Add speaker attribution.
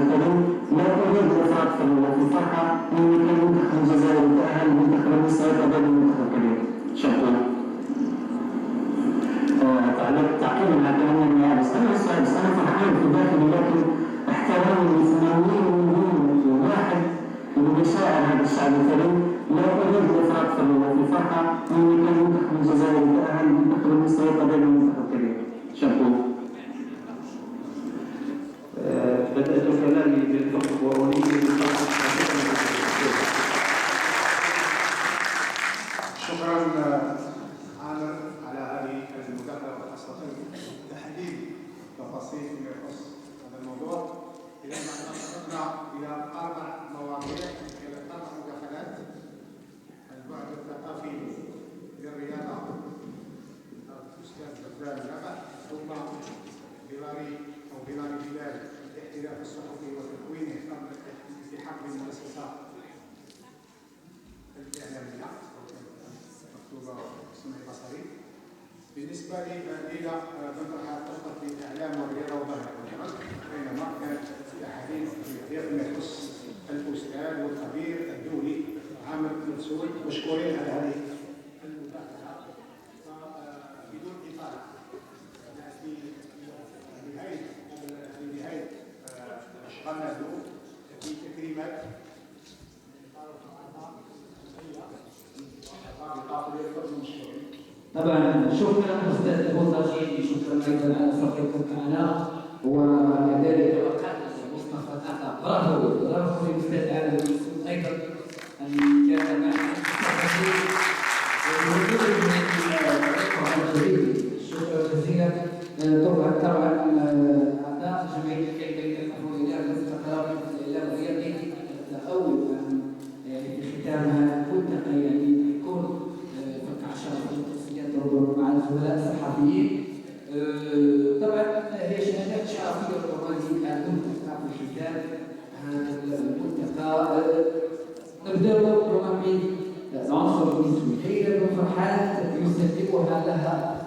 Speaker 1: الكريم لا أريد الإفراط في الفرحة لأن كان المنتخب الجزائري تأهل المنتخب المصري قبل المنتخب الكبير. شكرا. تعقيبا على كلام النيابة بس أنا فرحان في داخلي لكن احترامي ل 80 مليون واحد بمشاعر هذا الشعب الكريم لا أريد الإفراط في الفرحة لأن كان المنتخب الجزائري تأهل المنتخب المصري قبل المنتخب الكبير. شكرا.
Speaker 2: بدأت كلامي بالفقر وأريد
Speaker 3: شكرا عامر على هذه المداخلة وخاصة تحديد تفاصيل فيما يخص هذا الموضوع. إذا ما تطرقنا إلى 4 مواضيع إلى 4 مداخلات: البعد الثقافي للرياضة الأستاذ بلال ربح، ثم بلال بلال الاحتراف الصحفي وتكوينه في حق المؤسسة الإعلامية مكتوبة باسم بصري. بالنسبة لي بنطرحها تخطط للإعلام والرياضة والظاهرة والجمال، بينما كانت الأحاديث فيما يخص الأستاذ والخبير الدولي عامر منسول مشكورين على هذه المداخلة. بدون إطالة في نهاية أشغالنا اليوم في تكريمات
Speaker 4: طبعا شكرا استاذ البوطاجي، شكرا ايضا على فرقتك معنا، وكذلك مصطفى طاقه. برافو للاستاذ عادل ايضا ان كان معنا شكرا جزيلا. طبعا اعضاء جمعيه الكلمه الافضليه للاستقرار في الاعلام الرياضي اول يعني في ختام هذا الملتقى يعني يكون مع الزملاء الصحفيين. طبعا هي شهادات شرفيه ورمزيه الملتقى في ختام هذا الملتقى. نبدا ربما من العنصر النسوي. هي بن فرحات يسلمها لها